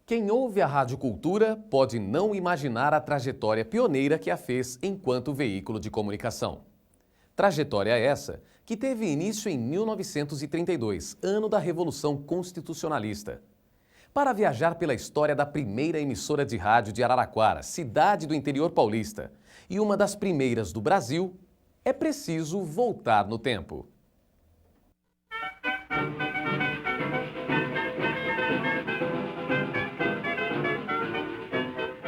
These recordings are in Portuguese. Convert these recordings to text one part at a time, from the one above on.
Quem ouve a Rádio Cultura pode não imaginar a trajetória pioneira que a fez enquanto veículo de comunicação. Trajetória essa que teve início em 1932, ano da Revolução Constitucionalista. Para viajar pela história da primeira emissora de rádio de Araraquara, cidade do interior paulista, e uma das primeiras do Brasil, é preciso voltar no tempo.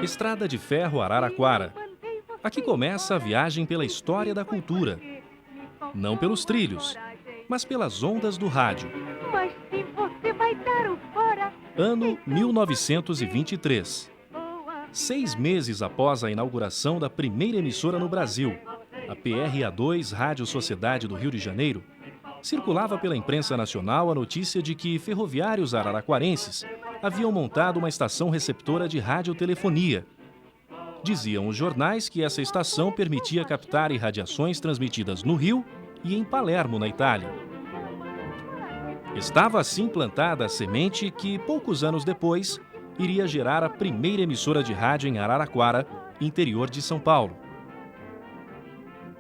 Estrada de Ferro Araraquara. Aqui começa a viagem pela história da cultura. Não pelos trilhos, mas pelas ondas do rádio. Mas se você vai dar o fora... Ano 1923. 6 meses após a inauguração da primeira emissora no Brasil, a PRA2 Rádio Sociedade do Rio de Janeiro, circulava pela imprensa nacional a notícia de que ferroviários araraquarenses haviam montado uma estação receptora de radiotelefonia. Diziam os jornais que essa estação permitia captar irradiações transmitidas no Rio e em Palermo, na Itália. Estava assim plantada a semente que, poucos anos depois, iria gerar a primeira emissora de rádio em Araraquara, interior de São Paulo.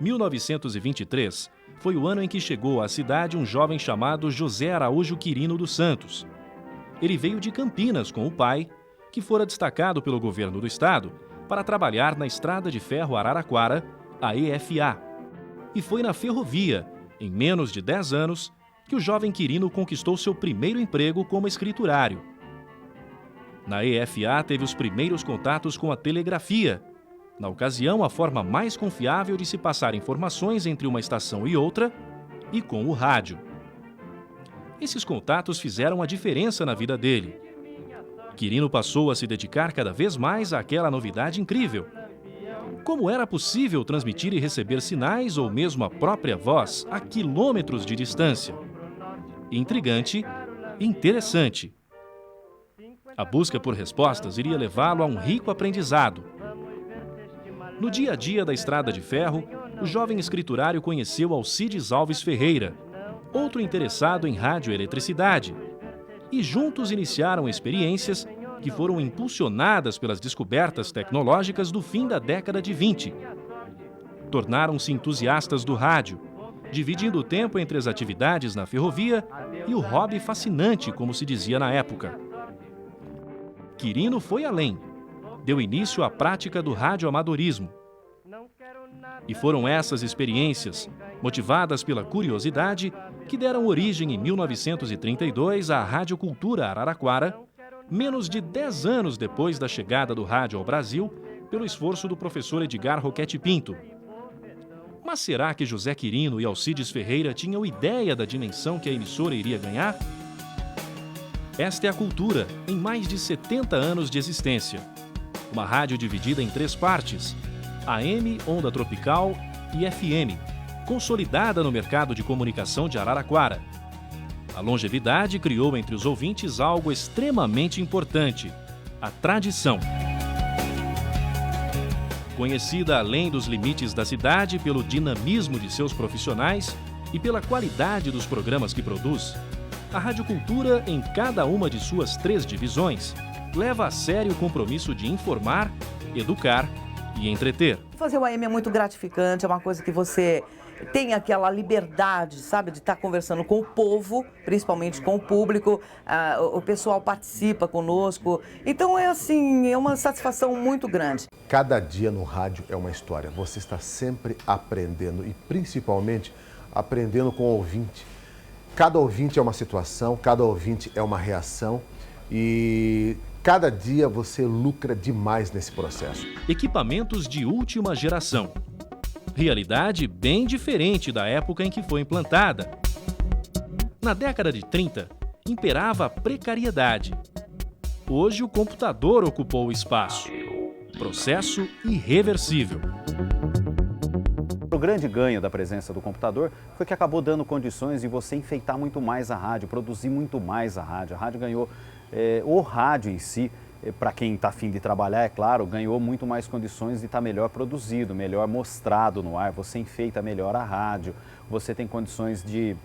1923 foi o ano em que chegou à cidade um jovem chamado José Araújo Quirino dos Santos. Ele veio de Campinas com o pai, que fora destacado pelo governo do estado para trabalhar na Estrada de Ferro Araraquara, a EFA. E foi na ferrovia, em menos de 10 anos, que o jovem Quirino conquistou seu primeiro emprego como escriturário. Na EFA teve os primeiros contatos com a telegrafia, na ocasião a forma mais confiável de se passar informações entre uma estação e outra, e com o rádio. Esses contatos fizeram a diferença na vida dele. Quirino passou a se dedicar cada vez mais àquela novidade incrível. Como era possível transmitir e receber sinais ou mesmo a própria voz a quilômetros de distância? Intrigante e interessante. A busca por respostas iria levá-lo a um rico aprendizado. No dia a dia da Estrada de Ferro, o jovem escriturário conheceu Alcides Alves Ferreira, outro interessado em radioeletricidade, e juntos iniciaram experiências que foram impulsionadas pelas descobertas tecnológicas do fim da década de 20. Tornaram-se entusiastas do rádio, dividindo o tempo entre as atividades na ferrovia e o hobby fascinante, como se dizia na época. Quirino foi além. Deu início à prática do radioamadorismo. E foram essas experiências, motivadas pela curiosidade, que deram origem em 1932 à Rádio Cultura Araraquara, menos de 10 anos depois da chegada do rádio ao Brasil, pelo esforço do professor Edgar Roquete Pinto. Mas será que José Quirino e Alcides Ferreira tinham ideia da dimensão que a emissora iria ganhar? Esta é a Cultura, em mais de 70 anos de existência. Uma rádio dividida em 3 partes: AM, onda tropical e FM, consolidada no mercado de comunicação de Araraquara. A longevidade criou entre os ouvintes algo extremamente importante: a tradição. Conhecida além dos limites da cidade pelo dinamismo de seus profissionais e pela qualidade dos programas que produz, a Rádio Cultura, em cada uma de suas 3 divisões, leva a sério o compromisso de informar, educar e entreter. Fazer o AM é muito gratificante, é uma coisa que você tem aquela liberdade, sabe, de estar conversando com o povo, principalmente com o público, o pessoal participa conosco, então é assim, é uma satisfação muito grande. Cada dia no rádio é uma história, você está sempre aprendendo e principalmente aprendendo com o ouvinte. Cada ouvinte é uma situação, cada ouvinte é uma reação e cada dia você lucra demais nesse processo. Equipamentos de última geração. Realidade bem diferente da época em que foi implantada. Na década de 30, imperava a precariedade. Hoje o computador ocupou o espaço. Processo irreversível. O grande ganho da presença do computador foi que acabou dando condições de você enfeitar muito mais a rádio, produzir muito mais a rádio. A rádio ganhou, o rádio em si, para quem está afim de trabalhar, é claro, ganhou muito mais condições de estar melhor produzido, melhor mostrado no ar. Você enfeita melhor a rádio, você tem condições de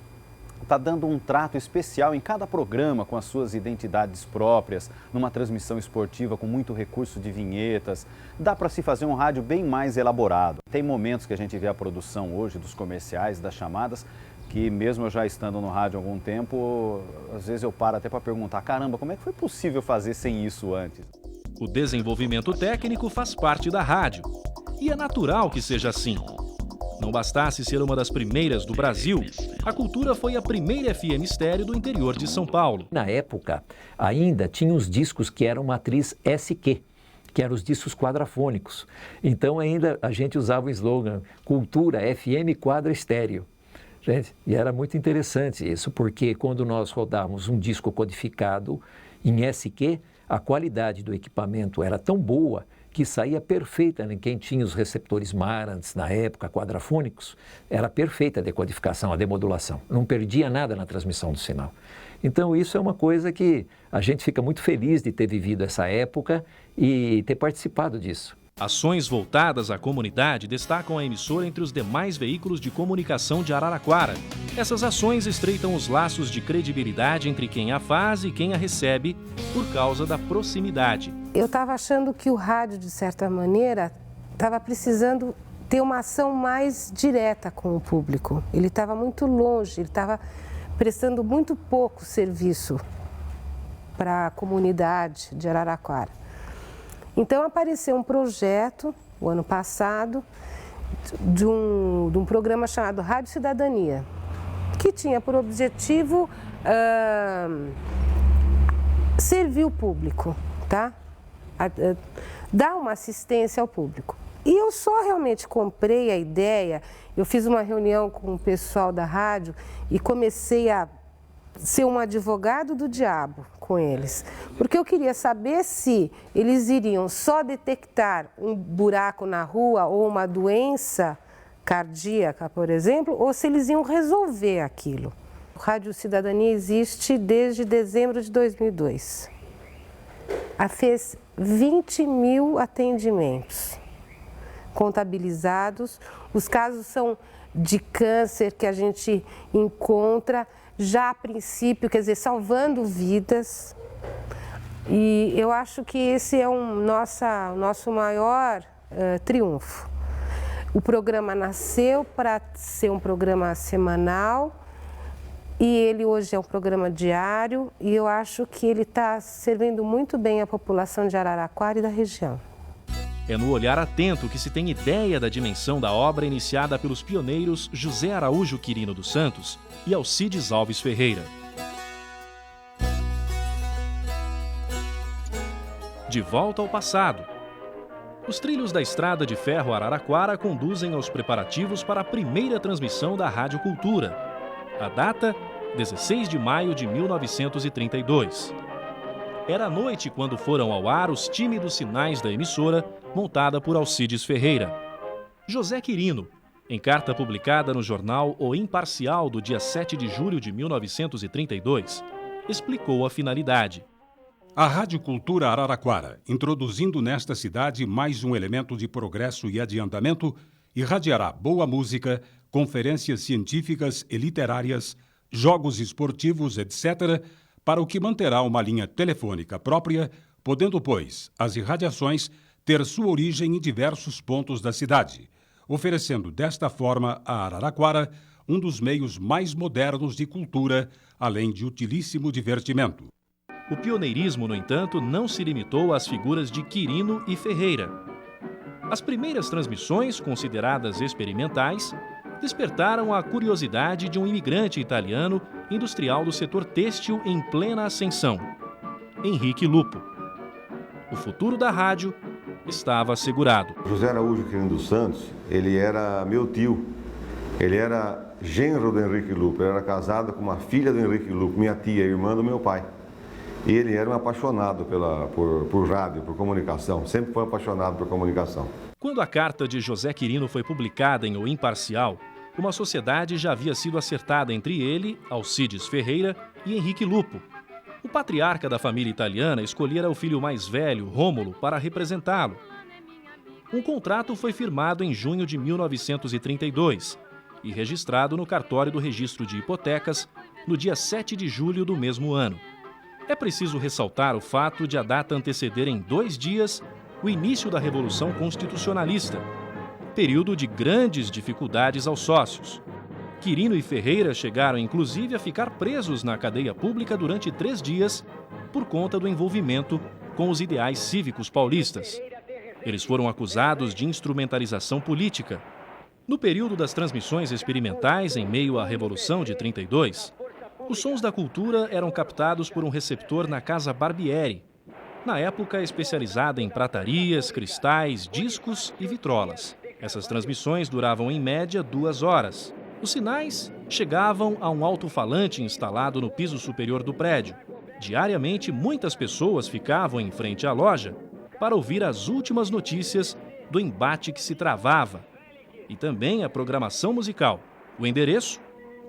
está dando um trato especial em cada programa com as suas identidades próprias, numa transmissão esportiva com muito recurso de vinhetas. Dá para se fazer um rádio bem mais elaborado. Tem momentos que a gente vê a produção hoje dos comerciais, das chamadas, que mesmo eu já estando no rádio há algum tempo, às vezes eu paro até para perguntar, caramba, como é que foi possível fazer sem isso antes? O desenvolvimento técnico faz parte da rádio. E é natural que seja assim. Não bastasse ser uma das primeiras do Brasil, a Cultura foi a primeira FM estéreo do interior de São Paulo. Na época, ainda tinha os discos que eram matriz SQ, que eram os discos quadrafônicos. Então ainda a gente usava o slogan Cultura FM Quadra Estéreo. Gente, e era muito interessante isso, porque quando nós rodávamos um disco codificado em SQ, a qualidade do equipamento era tão boa que saía perfeita, né? Quem tinha os receptores Marantz na época, quadrafônicos, era perfeita a decodificação, a demodulação. Não perdia nada na transmissão do sinal. Então isso é uma coisa que a gente fica muito feliz de ter vivido essa época e ter participado disso. Ações voltadas à comunidade destacam a emissora entre os demais veículos de comunicação de Araraquara. Essas ações estreitam os laços de credibilidade entre quem a faz e quem a recebe por causa da proximidade. Eu estava achando que o rádio, de certa maneira, estava precisando ter uma ação mais direta com o público. Ele estava muito longe, ele estava prestando muito pouco serviço para a comunidade de Araraquara. Então apareceu um projeto, o ano passado, de um programa chamado Rádio Cidadania, que tinha por objetivo servir o público, tá? Dar uma assistência ao público. E eu só realmente comprei a ideia, eu fiz uma reunião com o pessoal da rádio e comecei a ser um advogado do diabo com eles, porque eu queria saber se eles iriam só detectar um buraco na rua ou uma doença cardíaca, por exemplo, ou se eles iam resolver aquilo. O Rádio Cidadania existe desde dezembro de 2002. Fez 20 mil atendimentos contabilizados. Os casos são de câncer que a gente encontra já a princípio, quer dizer, salvando vidas. E eu acho que esse é o nosso maior triunfo. O programa nasceu para ser um programa semanal e ele hoje é um programa diário e eu acho que ele está servindo muito bem a população de Araraquara e da região. É no olhar atento que se tem ideia da dimensão da obra iniciada pelos pioneiros José Araújo Quirino dos Santos e Alcides Alves Ferreira. De volta ao passado. Os trilhos da estrada de ferro Araraquara conduzem aos preparativos para a primeira transmissão da Rádio Cultura. A data, 16 de maio de 1932. Era noite quando foram ao ar os tímidos sinais da emissora, montada por Alcides Ferreira. José Quirino, em carta publicada no jornal O Imparcial do dia 7 de julho de 1932, explicou a finalidade. A Rádio Cultura Araraquara, introduzindo nesta cidade mais um elemento de progresso e adiantamento, irradiará boa música, conferências científicas e literárias, jogos esportivos, etc., para o que manterá uma linha telefônica própria, podendo, pois, as irradiações ter sua origem em diversos pontos da cidade, oferecendo desta forma a Araraquara um dos meios mais modernos de cultura, além de utilíssimo divertimento. O pioneirismo, no entanto, não se limitou às figuras de Quirino e Ferreira. As primeiras transmissões, consideradas experimentais, despertaram a curiosidade de um imigrante italiano industrial do setor têxtil em plena ascensão, Henrique Lupo. O futuro da rádio estava assegurado. José Araújo Quirino dos Santos, ele era meu tio, ele era genro do Henrique Lupo, ele era casado com uma filha do Henrique Lupo, minha tia, irmã do meu pai. E ele era um apaixonado por rádio, por comunicação, sempre foi apaixonado por comunicação. Quando a carta de José Quirino foi publicada em O Imparcial, uma sociedade já havia sido acertada entre ele, Alcides Ferreira, e Henrique Lupo. O patriarca da família italiana escolhera o filho mais velho, Rômulo, para representá-lo. Um contrato foi firmado em junho de 1932 e registrado no cartório do Registro de Hipotecas, no dia 7 de julho do mesmo ano. É preciso ressaltar o fato de a data anteceder em 2 dias o início da Revolução Constitucionalista, período de grandes dificuldades aos sócios. Quirino e Ferreira chegaram inclusive a ficar presos na cadeia pública durante 3 dias por conta do envolvimento com os ideais cívicos paulistas. Eles foram acusados de instrumentalização política. No período das transmissões experimentais em meio à Revolução de 32, os sons da cultura eram captados por um receptor na Casa Barbieri, na época especializada em pratarias, cristais, discos e vitrolas. Essas transmissões duravam em média 2 horas. Os sinais chegavam a um alto-falante instalado no piso superior do prédio. Diariamente, muitas pessoas ficavam em frente à loja para ouvir as últimas notícias do embate que se travava e também a programação musical. O endereço,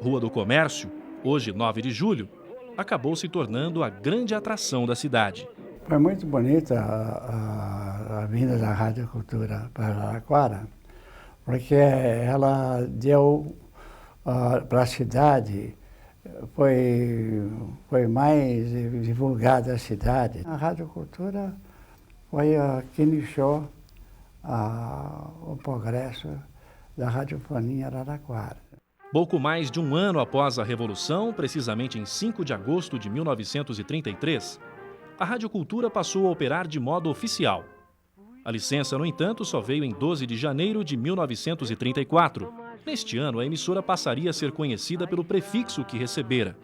Rua do Comércio, hoje 9 de julho, acabou se tornando a grande atração da cidade. Foi muito bonita a vinda da Rádio Cultura para Araraquara, porque ela deu para a cidade, foi mais divulgada a cidade. A Rádio Cultura foi a que iniciou o progresso da radiofonia em Araraquara. Pouco mais de um ano após a Revolução, precisamente em 5 de agosto de 1933, a Rádio Cultura passou a operar de modo oficial. A licença, no entanto, só veio em 12 de janeiro de 1934. Neste ano, a emissora passaria a ser conhecida pelo prefixo que recebera,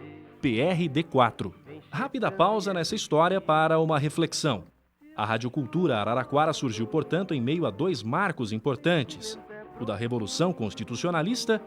PRD4. Rápida pausa nessa história para uma reflexão. A Rádio Cultura Araraquara surgiu, portanto, em meio a 2 marcos importantes, o da Revolução Constitucionalista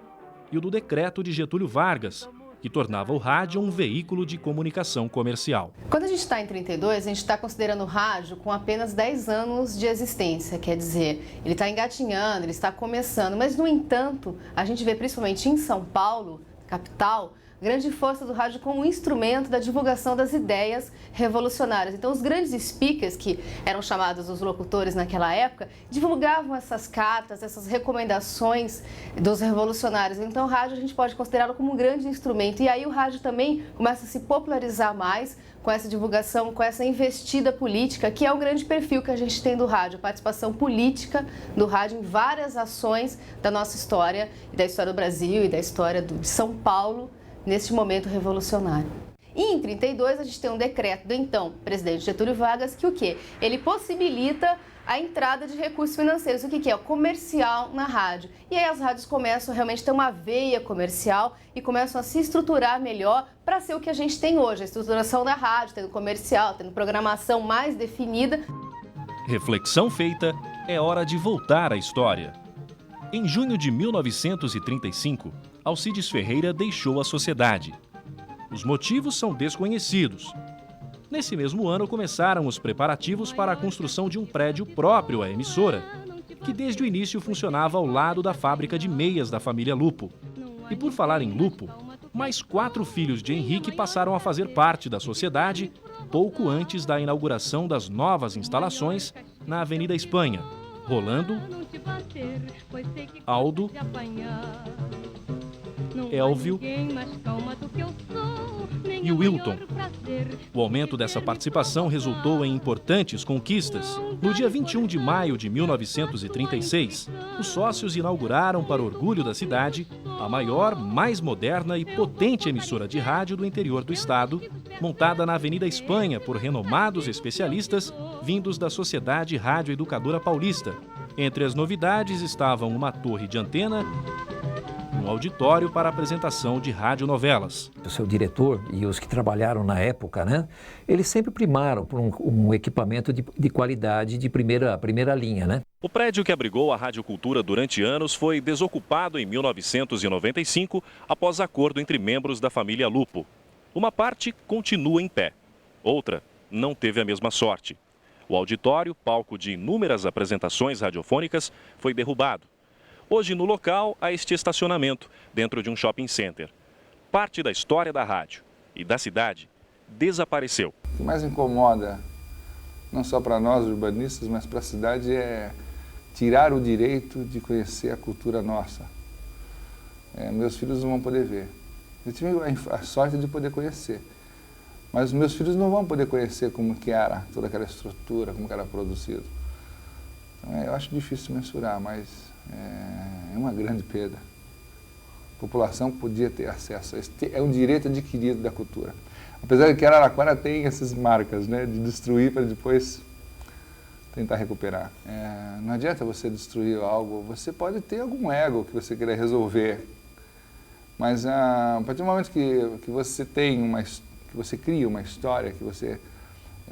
e o do decreto de Getúlio Vargas, que tornava o rádio um veículo de comunicação comercial. Quando a gente está em 32, a gente está considerando o rádio com apenas 10 anos de existência, quer dizer, ele está engatinhando, ele está começando, mas, no entanto, a gente vê principalmente em São Paulo, capital, grande força do rádio como instrumento da divulgação das ideias revolucionárias. Então, os grandes speakers, que eram chamados os locutores naquela época, divulgavam essas cartas, essas recomendações dos revolucionários. Então, o rádio a gente pode considerá-lo como um grande instrumento. E aí o rádio também começa a se popularizar mais com essa divulgação, com essa investida política, que é o grande perfil que a gente tem do rádio, a participação política do rádio em várias ações da nossa história, e da história do Brasil e da história de São Paulo, neste momento revolucionário. E em 32 a gente tem um decreto do então presidente Getúlio Vargas que o quê? Ele possibilita a entrada de recursos financeiros. O que é? O comercial na rádio. E aí as rádios começam realmente a ter uma veia comercial e começam a se estruturar melhor para ser o que a gente tem hoje. A estruturação da rádio, tendo comercial, tendo programação mais definida. Reflexão feita, é hora de voltar à história. Em junho de 1935, Alcides Ferreira deixou a sociedade. Os motivos são desconhecidos. Nesse mesmo ano, começaram os preparativos para a construção de um prédio próprio à emissora, que desde o início funcionava ao lado da fábrica de meias da família Lupo. E por falar em Lupo, mais 4 filhos de Henrique passaram a fazer parte da sociedade pouco antes da inauguração das novas instalações na Avenida Espanha. Rolando, Aldo, Elvio e Wilton. O aumento dessa participação resultou em importantes conquistas. No dia 21 de maio de 1936, os sócios inauguraram, para orgulho da cidade, a maior, mais moderna e potente emissora de rádio do interior do estado, montada na Avenida Espanha por renomados especialistas vindos da Sociedade Rádio Educadora Paulista. Entre as novidades estavam uma torre de antena, um auditório para apresentação de radionovelas. O seu diretor e os que trabalharam na época, né, eles sempre primaram por um equipamento de qualidade de primeira linha, né? O prédio que abrigou a Rádio Cultura durante anos foi desocupado em 1995 após acordo entre membros da família Lupo. Uma parte continua em pé, outra não teve a mesma sorte. O auditório, palco de inúmeras apresentações radiofônicas, foi derrubado. Hoje, no local, há este estacionamento, dentro de um shopping center. Parte da história da rádio e da cidade desapareceu. O que mais incomoda, não só para nós urbanistas, mas para a cidade, é tirar o direito de conhecer a cultura nossa. Meus filhos não vão poder ver. Eu tive a sorte de poder conhecer. Mas os meus filhos não vão poder conhecer como que era toda aquela estrutura, como que era produzido. Então, eu acho difícil mensurar, mas é uma grande perda. A população podia ter acesso a isso. É um direito adquirido da cultura. Apesar de que Araraquara tem essas marcas, né, de destruir para depois tentar recuperar. Não adianta você destruir algo, você pode ter algum ego que você queira resolver, mas a partir do momento que você tem que você cria uma história, que você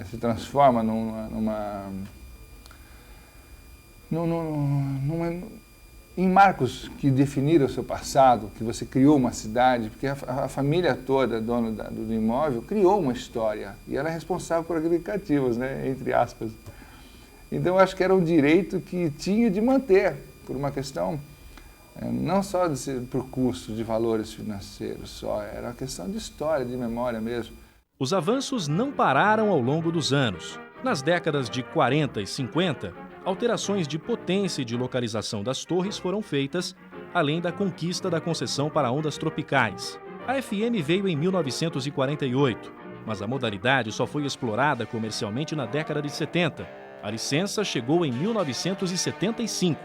se transforma em marcos que definiram o seu passado, que você criou uma cidade, porque a família toda, dona do imóvel, criou uma história e ela é responsável por aqueles cativos, né, entre aspas. Então, eu acho que era um direito que tinha de manter, por uma questão, não só por custo de valores financeiros, só, era uma questão de história, de memória mesmo. Os avanços não pararam ao longo dos anos. Nas décadas de 40 e 50, alterações de potência e de localização das torres foram feitas, além da conquista da concessão para ondas tropicais. A FM veio em 1948, mas a modalidade só foi explorada comercialmente na década de 70. A licença chegou em 1975.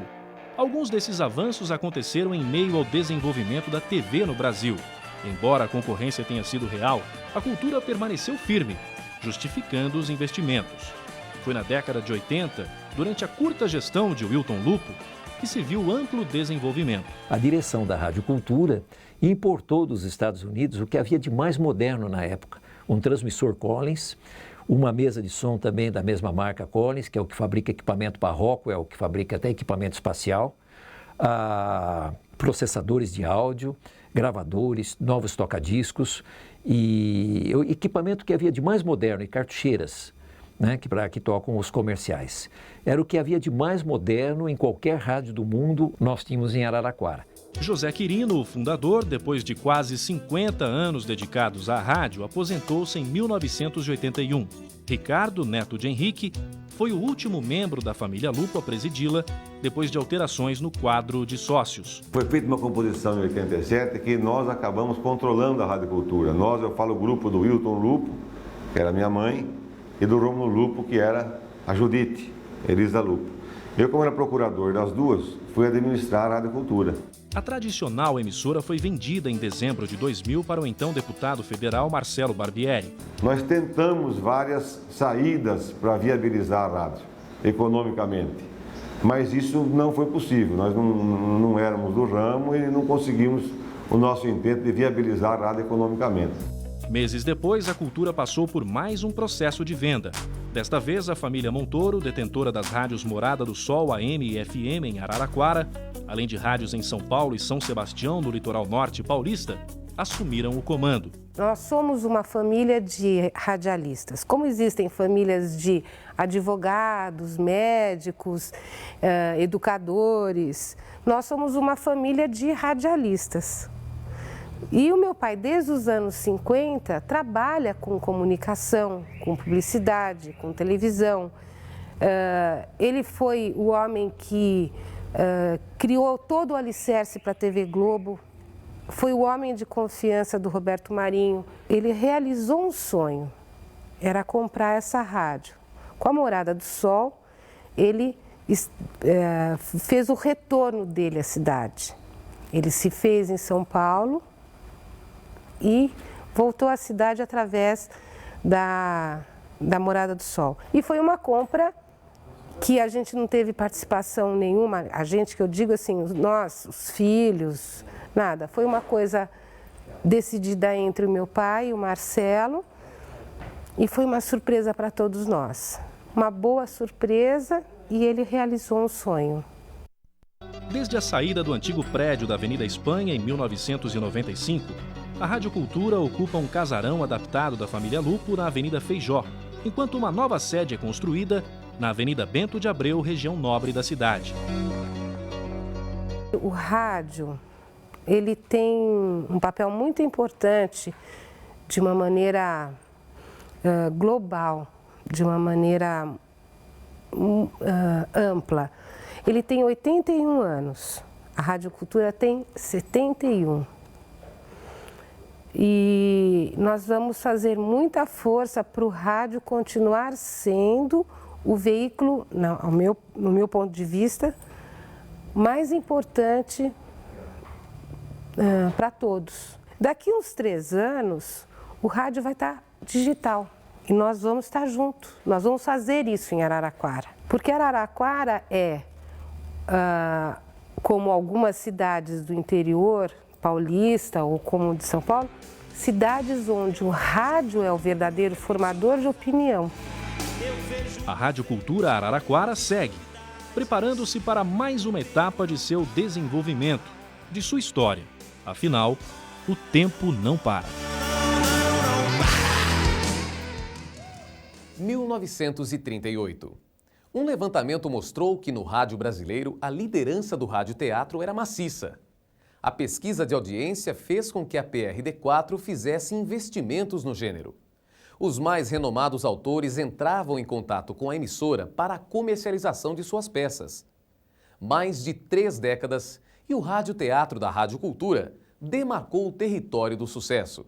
Alguns desses avanços aconteceram em meio ao desenvolvimento da TV no Brasil. Embora a concorrência tenha sido real, a cultura permaneceu firme, justificando os investimentos. Foi na década de 80, durante a curta gestão de Wilton Lupo, que se viu amplo desenvolvimento. A direção da Rádio Cultura importou dos Estados Unidos o que havia de mais moderno na época. Um transmissor Collins, uma mesa de som também da mesma marca Collins, que é o que fabrica equipamento para Rockwell, que fabrica até equipamento espacial, processadores de áudio, gravadores, novos tocadiscos e equipamento que havia de mais moderno e cartucheiras, né, que tocam os comerciais. Era o que havia de mais moderno em qualquer rádio do mundo, nós tínhamos em Araraquara. José Quirino, o fundador, depois de quase 50 anos dedicados à rádio, aposentou-se em 1981. Ricardo, neto de Henrique, foi o último membro da família Lupo a presidi-la, depois de alterações no quadro de sócios. Foi feita uma composição em 87 que nós acabamos controlando a Rádio Cultura. Eu falo o grupo do Wilton Lupo, que era minha mãe, e do Rômulo Lupo, que era a Judite, Elisa Lupo. Eu, como era procurador das duas, fui administrar a Rádio Cultura. A tradicional emissora foi vendida em dezembro de 2000 para o então deputado federal Marcelo Barbieri. Nós tentamos várias saídas para viabilizar a rádio, economicamente, mas isso não foi possível. Nós não éramos do ramo e não conseguimos o nosso intento de viabilizar a rádio economicamente. Meses depois, a Cultura passou por mais um processo de venda. Desta vez, a família Montoro, detentora das rádios Morada do Sol, AM e FM em Araraquara, além de rádios em São Paulo e São Sebastião, no litoral norte paulista, assumiram o comando. Nós somos uma família de radialistas. Como existem famílias de advogados, médicos, educadores, nós somos uma família de radialistas. E o meu pai, desde os anos 50, trabalha com comunicação, com publicidade, com televisão. Ele foi o homem que criou todo o alicerce para a TV Globo, foi o homem de confiança do Roberto Marinho. Ele realizou um sonho, era comprar essa rádio. Com a Morada do Sol, ele fez o retorno dele à cidade. Ele se fez em São Paulo e voltou à cidade através da Morada do Sol. E foi uma compra que a gente não teve participação nenhuma, a gente que eu digo assim, nós, os filhos, nada. Foi uma coisa decidida entre o meu pai e o Marcelo e foi uma surpresa para todos nós. Uma boa surpresa e ele realizou um sonho. Desde a saída do antigo prédio da Avenida Espanha em 1995, a Rádio Cultura ocupa um casarão adaptado da família Lupo na Avenida Feijó, enquanto uma nova sede é construída na Avenida Bento de Abreu, região nobre da cidade. O rádio, ele tem um papel muito importante de uma maneira global, de uma maneira ampla. Ele tem 81 anos, a Rádio Cultura tem 71. E nós vamos fazer muita força para o rádio continuar sendo o veículo, no meu ponto de vista, mais importante para todos. Daqui uns 3 anos, o rádio vai estar digital e nós vamos estar juntos. Nós vamos fazer isso em Araraquara. Porque Araraquara é, como algumas cidades do interior paulista ou como de São Paulo, cidades onde o rádio é o verdadeiro formador de opinião. A Rádio Cultura Araraquara segue, preparando-se para mais uma etapa de seu desenvolvimento, de sua história. Afinal, o tempo não para. 1938. Um levantamento mostrou que no rádio brasileiro a liderança do radioteatro era maciça. A pesquisa de audiência fez com que a PRD4 fizesse investimentos no gênero. Os mais renomados autores entravam em contato com a emissora para a comercialização de suas peças. Mais de 3 décadas e o radioteatro da Rádio Cultura demarcou o território do sucesso.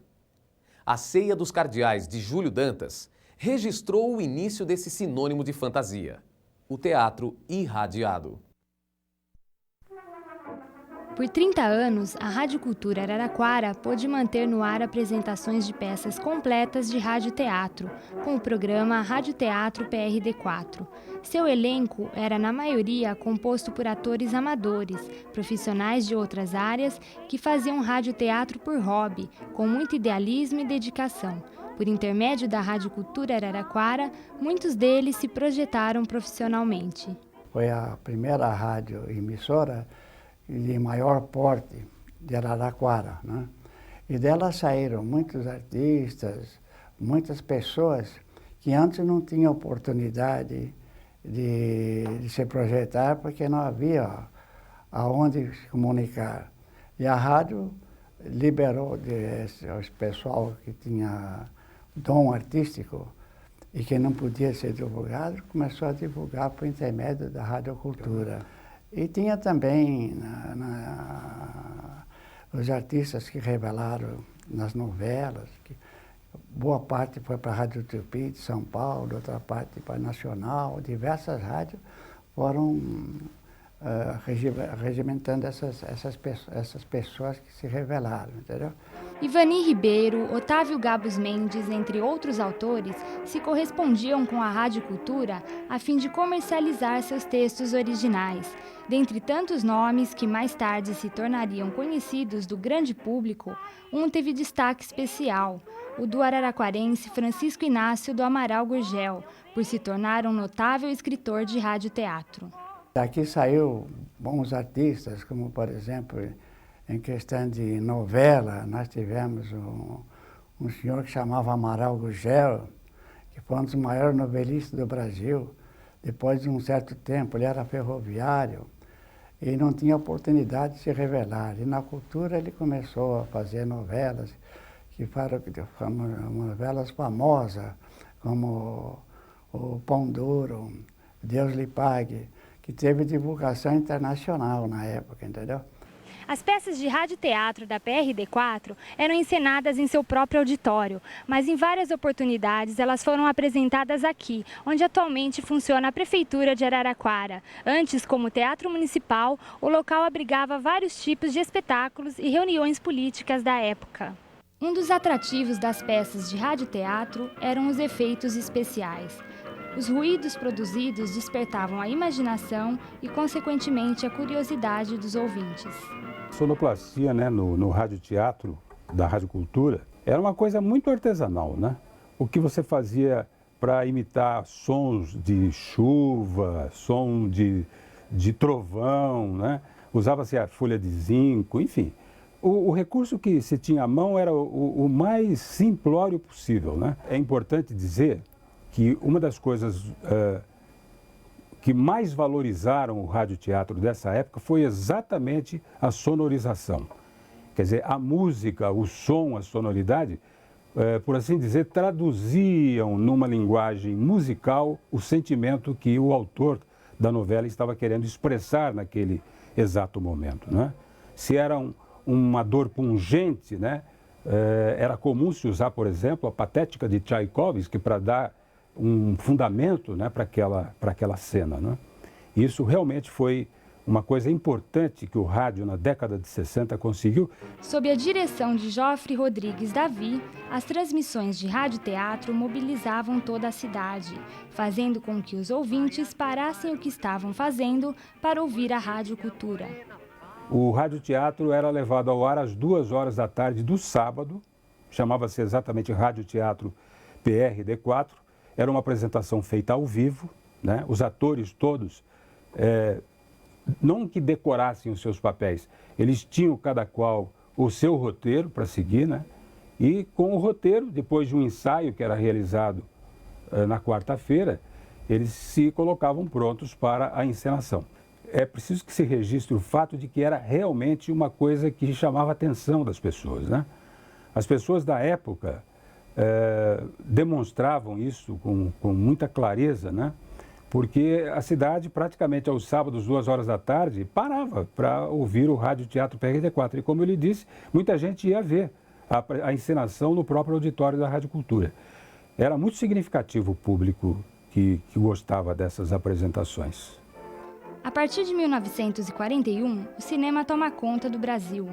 A Ceia dos Cardeais, de Júlio Dantas, registrou o início desse sinônimo de fantasia, o teatro irradiado. Por 30 anos, a Rádio Cultura Araraquara pôde manter no ar apresentações de peças completas de radioteatro, com o programa Radioteatro PRD4. Seu elenco era, na maioria, composto por atores amadores, profissionais de outras áreas que faziam radioteatro por hobby, com muito idealismo e dedicação. Por intermédio da Rádio Cultura Araraquara, muitos deles se projetaram profissionalmente. Foi a primeira rádio emissora de maior porte de Araraquara, né? E dela saíram muitos artistas, muitas pessoas que antes não tinham oportunidade de se projetar porque não havia aonde se comunicar. E a rádio liberou esse pessoal que tinha dom artístico e que não podia ser divulgado, começou a divulgar por intermédio da Rádio Cultura. E tinha também os artistas que revelaram nas novelas, que boa parte foi para a Rádio Tupi de São Paulo, outra parte para a Nacional, diversas rádios foram regimentando essas pessoas que se revelaram, entendeu? Ivani Ribeiro, Otávio Gabos Mendes, entre outros autores, se correspondiam com a Rádio Cultura a fim de comercializar seus textos originais. Dentre tantos nomes que mais tarde se tornariam conhecidos do grande público, um teve destaque especial, o do araraquarense Francisco Inácio do Amaral Gurgel, por se tornar um notável escritor de radioteatro. Daqui saiu bons artistas, como por exemplo, em questão de novela, nós tivemos um senhor que chamava Amaral Gurgel, que foi um dos maiores novelistas do Brasil. Depois de um certo tempo, ele era ferroviário e não tinha oportunidade de se revelar. E na cultura ele começou a fazer novelas, que foram novelas famosas, como o Pão Duro, Deus lhe pague, que teve divulgação internacional na época, entendeu? As peças de radioteatro da PRD4 eram encenadas em seu próprio auditório, mas em várias oportunidades elas foram apresentadas aqui, onde atualmente funciona a Prefeitura de Araraquara. Antes, como Teatro Municipal, o local abrigava vários tipos de espetáculos e reuniões políticas da época. Um dos atrativos das peças de radioteatro eram os efeitos especiais. Os ruídos produzidos despertavam a imaginação e, consequentemente, a curiosidade dos ouvintes. Sonoplastia, né, no radioteatro da Rádio Cultura era uma coisa muito artesanal, né? O que você fazia para imitar sons de chuva, som de trovão, né? Usava-se a folha de zinco, enfim. O recurso que se tinha à mão era o mais simplório possível, né? É importante dizer que uma das coisas que mais valorizaram o radioteatro dessa época foi exatamente a sonorização. Quer dizer, a música, o som, a sonoridade, por assim dizer, traduziam numa linguagem musical o sentimento que o autor da novela estava querendo expressar naquele exato momento, né? Se era uma dor pungente, né? era comum se usar, por exemplo, a Patética de Tchaikovsky para dar um fundamento, né, para aquela cena, né? Isso realmente foi uma coisa importante que o rádio na década de 60 conseguiu. Sob a direção de Joffre Rodrigues Davi, as transmissões de rádio-teatro mobilizavam toda a cidade, fazendo com que os ouvintes parassem o que estavam fazendo para ouvir a Rádio Cultura. O rádio-teatro era levado ao ar às 2 horas da tarde do sábado, chamava-se exatamente Rádio-Teatro PRD4, era uma apresentação feita ao vivo, né? Os atores todos, não que decorassem os seus papéis, eles tinham cada qual o seu roteiro para seguir, né? E com o roteiro, depois de um ensaio que era realizado na quarta-feira, eles se colocavam prontos para a encenação. É preciso que se registre o fato de que era realmente uma coisa que chamava a atenção das pessoas, né? As pessoas da época demonstravam isso com muita clareza, né? Porque a cidade, praticamente aos sábados, 2 horas da tarde, parava para ouvir o Rádio-Teatro PRD4. E como eu lhe disse, muita gente ia ver a encenação no próprio auditório da Rádio Cultura. Era muito significativo o público que gostava dessas apresentações. A partir de 1941, o cinema toma conta do Brasil.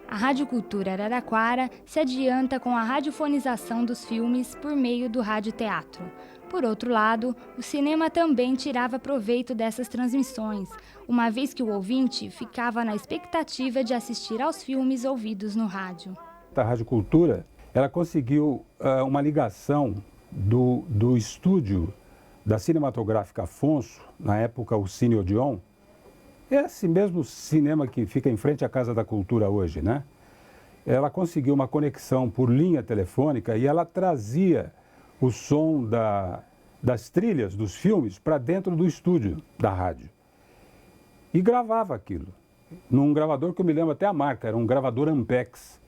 A Rádio Cultura Araraquara se adianta com a radiofonização dos filmes por meio do rádio-teatro. Por outro lado, o cinema também tirava proveito dessas transmissões, uma vez que o ouvinte ficava na expectativa de assistir aos filmes ouvidos no rádio. A Rádio Cultura, ela conseguiu uma ligação do estúdio da Cinematográfica Afonso, na época o Cine Odeon, esse mesmo cinema que fica em frente à Casa da Cultura hoje, né? Ela conseguiu uma conexão por linha telefônica e ela trazia o som das trilhas dos filmes para dentro do estúdio da rádio. E gravava aquilo, num gravador que eu me lembro até a marca, era um gravador Ampex.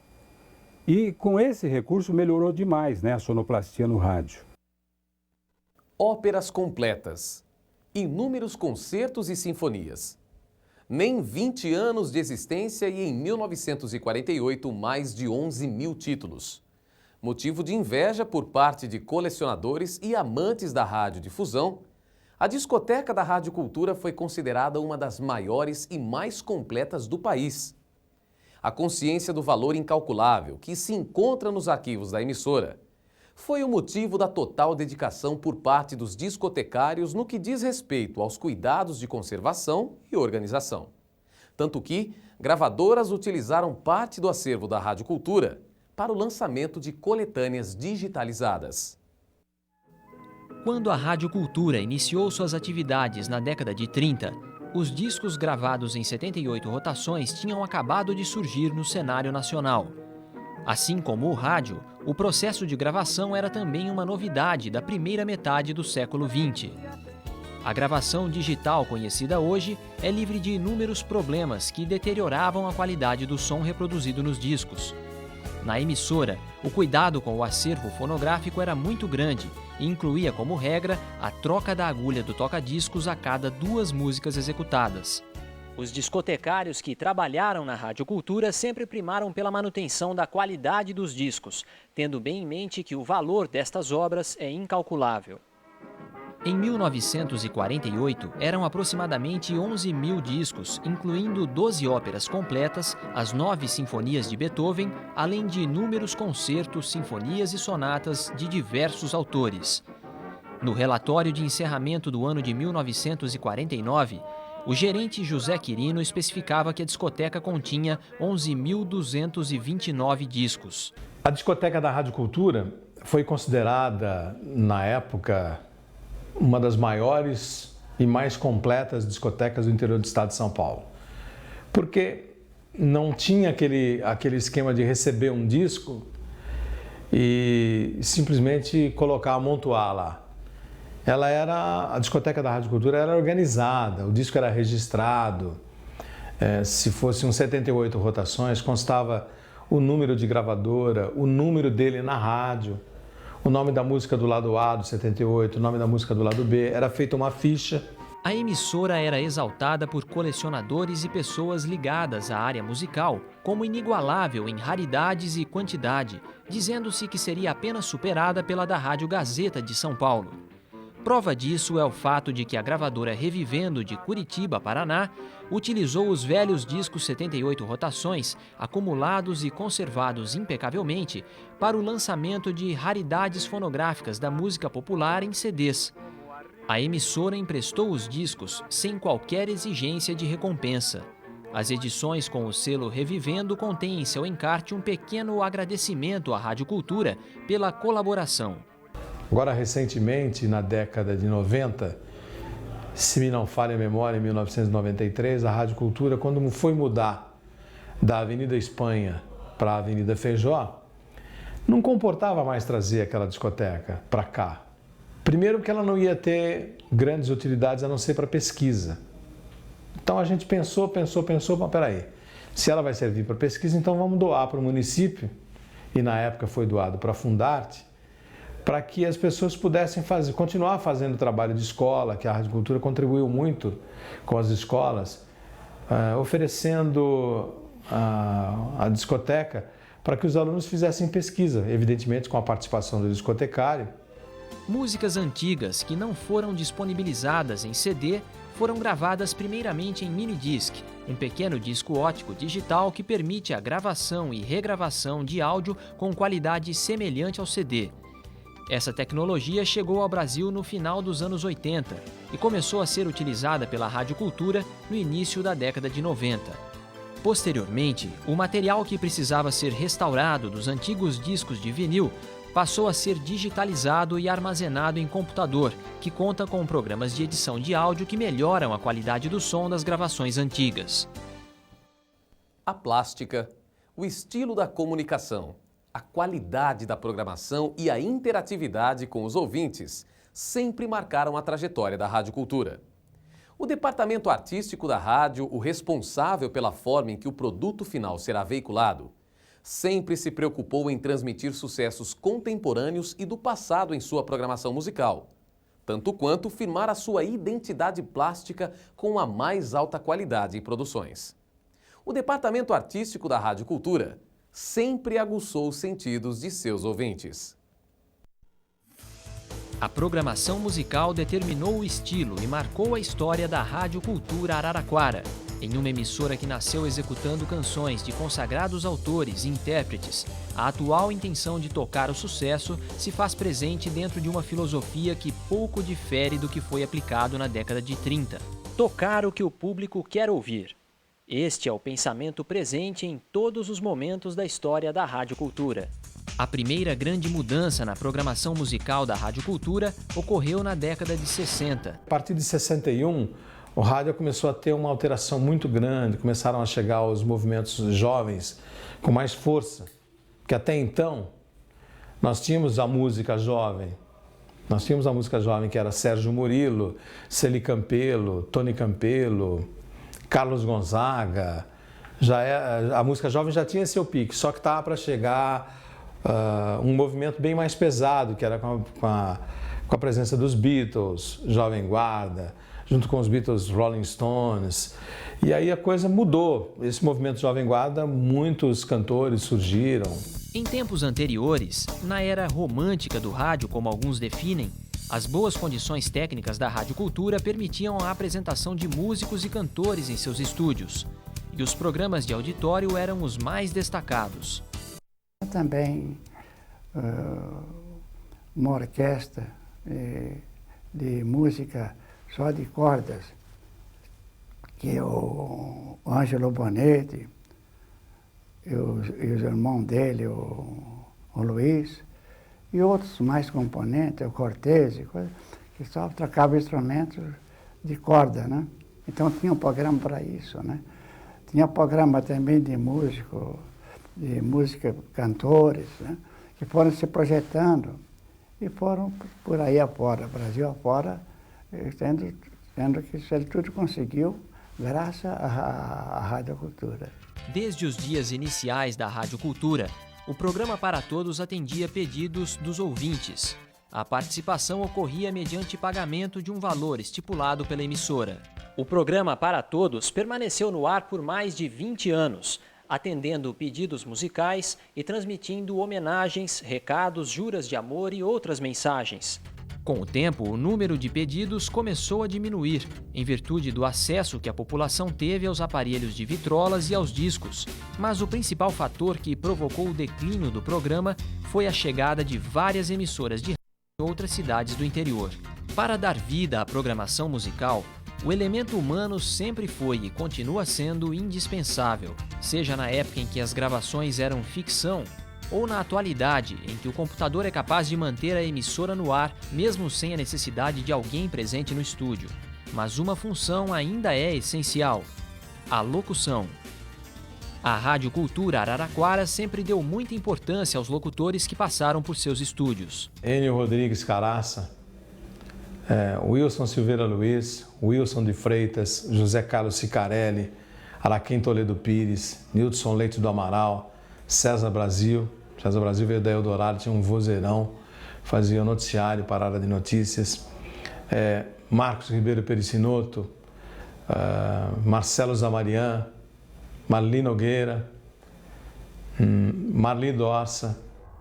E com esse recurso melhorou demais, né, a sonoplastia no rádio. Óperas completas, inúmeros concertos e sinfonias. Nem 20 anos de existência e em 1948 mais de 11 mil títulos. Motivo de inveja por parte de colecionadores e amantes da radiodifusão, a discoteca da Rádio Cultura foi considerada uma das maiores e mais completas do país. A consciência do valor incalculável que se encontra nos arquivos da emissora foi o motivo da total dedicação por parte dos discotecários no que diz respeito aos cuidados de conservação e organização. Tanto que gravadoras utilizaram parte do acervo da Rádio Cultura para o lançamento de coletâneas digitalizadas. Quando a Rádio Cultura iniciou suas atividades na década de 30, os discos gravados em 78 rotações tinham acabado de surgir no cenário nacional. Assim como o rádio, o processo de gravação era também uma novidade da primeira metade do século XX. A gravação digital conhecida hoje é livre de inúmeros problemas que deterioravam a qualidade do som reproduzido nos discos. Na emissora, o cuidado com o acervo fonográfico era muito grande e incluía como regra a troca da agulha do toca-discos a cada 2 músicas executadas. Os discotecários que trabalharam na Rádio Cultura sempre primaram pela manutenção da qualidade dos discos, tendo bem em mente que o valor destas obras é incalculável. Em 1948, eram aproximadamente 11 mil discos, incluindo 12 óperas completas, as 9 sinfonias de Beethoven, além de inúmeros concertos, sinfonias e sonatas de diversos autores. No relatório de encerramento do ano de 1949, o gerente José Quirino especificava que a discoteca continha 11.229 discos. A discoteca da Rádio Cultura foi considerada, na época, uma das maiores e mais completas discotecas do interior do estado de São Paulo. Porque não tinha aquele esquema de receber um disco e simplesmente colocar, amontoar lá. A discoteca da Rádio Cultura era organizada, o disco era registrado. Se fosse um 78 rotações, constava o número de gravadora, o número dele na rádio, o nome da música do lado A do 78, o nome da música do lado B, era feita uma ficha. A emissora era exaltada por colecionadores e pessoas ligadas à área musical como inigualável em raridades e quantidade, dizendo-se que seria apenas superada pela da Rádio Gazeta de São Paulo. Prova disso é o fato de que a gravadora Revivendo de Curitiba, Paraná, utilizou os velhos discos 78 rotações, acumulados e conservados impecavelmente, para o lançamento de raridades fonográficas da música popular em CDs. A emissora emprestou os discos sem qualquer exigência de recompensa. As edições com o selo Revivendo contêm em seu encarte um pequeno agradecimento à Rádio Cultura pela colaboração. Agora, recentemente, na década de 90, se me não falha a memória, em 1993, a Rádio Cultura, quando foi mudar da Avenida Espanha para a Avenida Feijó, não comportava mais trazer aquela discoteca para cá. Primeiro porque ela não ia ter grandes utilidades a não ser para pesquisa. Então a gente pensou, mas peraí, se ela vai servir para pesquisa, então vamos doar para o município, e na época foi doado para a Fundarte, para que as pessoas pudessem continuar fazendo trabalho de escola, que a Rádio Cultura contribuiu muito com as escolas, oferecendo a discoteca para que os alunos fizessem pesquisa, evidentemente com a participação do discotecário. Músicas antigas que não foram disponibilizadas em CD foram gravadas primeiramente em minidisc, um pequeno disco óptico digital que permite a gravação e regravação de áudio com qualidade semelhante ao CD. Essa tecnologia chegou ao Brasil no final dos anos 80 e começou a ser utilizada pela Rádio Cultura no início da década de 90. Posteriormente, o material que precisava ser restaurado dos antigos discos de vinil passou a ser digitalizado e armazenado em computador, que conta com programas de edição de áudio que melhoram a qualidade do som das gravações antigas. A plástica, o estilo da comunicação, a qualidade da programação e a interatividade com os ouvintes sempre marcaram a trajetória da Rádio Cultura. O departamento artístico da rádio, o responsável pela forma em que o produto final será veiculado, sempre se preocupou em transmitir sucessos contemporâneos e do passado em sua programação musical, tanto quanto firmar a sua identidade plástica com a mais alta qualidade em produções. O departamento artístico da Rádio Cultura sempre aguçou os sentidos de seus ouvintes. A programação musical determinou o estilo e marcou a história da Rádio Cultura Araraquara. Em uma emissora que nasceu executando canções de consagrados autores e intérpretes, a atual intenção de tocar o sucesso se faz presente dentro de uma filosofia que pouco difere do que foi aplicado na década de 30. Tocar o que o público quer ouvir. Este é o pensamento presente em todos os momentos da história da Rádio Cultura. A primeira grande mudança na programação musical da Rádio Cultura ocorreu na década de 60. A partir de 61, o rádio começou a ter uma alteração muito grande, começaram a chegar os movimentos jovens com mais força, que até então nós tínhamos a música jovem. Nós tínhamos a música jovem que era Sérgio Murilo, Celi Campelo, Tony Campelo, Carlos Gonzaga. A música jovem já tinha seu pique, só que estava para chegar um movimento bem mais pesado, que era com a presença dos Beatles, Jovem Guarda, junto com os Beatles, Rolling Stones. E aí a coisa mudou. Esse movimento Jovem Guarda, muitos cantores surgiram. Em tempos anteriores, na era romântica do rádio, como alguns definem, as boas condições técnicas da Rádio Cultura permitiam a apresentação de músicos e cantores em seus estúdios. E os programas de auditório eram os mais destacados. Também uma orquestra de música só de cordas, que é o Ângelo Bonetti e os irmãos dele, o Luiz, e outros mais componentes, o Cortese, que só tocavam instrumentos de corda, né? Então tinha um programa para isso, né? Tinha programa também de música, cantores, né? Que foram se projetando e foram por aí afora, Brasil afora, tendo que isso ele tudo conseguiu graças à Rádio Cultura. Desde os dias iniciais da Rádio Cultura, o programa Para Todos atendia pedidos dos ouvintes. A participação ocorria mediante pagamento de um valor estipulado pela emissora. O programa Para Todos permaneceu no ar por mais de 20 anos, atendendo pedidos musicais e transmitindo homenagens, recados, juras de amor e outras mensagens. Com o tempo, o número de pedidos começou a diminuir, em virtude do acesso que a população teve aos aparelhos de vitrolas e aos discos. Mas o principal fator que provocou o declínio do programa foi a chegada de várias emissoras de rádio em outras cidades do interior. Para dar vida à programação musical, o elemento humano sempre foi e continua sendo indispensável, seja na época em que as gravações eram ficção, ou na atualidade, em que o computador é capaz de manter a emissora no ar, mesmo sem a necessidade de alguém presente no estúdio. Mas uma função ainda é essencial: a locução. A Rádio Cultura Araraquara sempre deu muita importância aos locutores que passaram por seus estúdios. Enio Rodrigues Caraça, Wilson Silveira Luiz, Wilson de Freitas, José Carlos Sicarelli, Araquém Toledo Pires, Nilson Leite do Amaral, César Brasil. César Brasil veio da Eldorado, tinha um vozeirão, fazia noticiário, parada de notícias. Marcos Ribeiro Pericinoto, Marcelo Zamarian, Marli Nogueira, Marli Dorsa.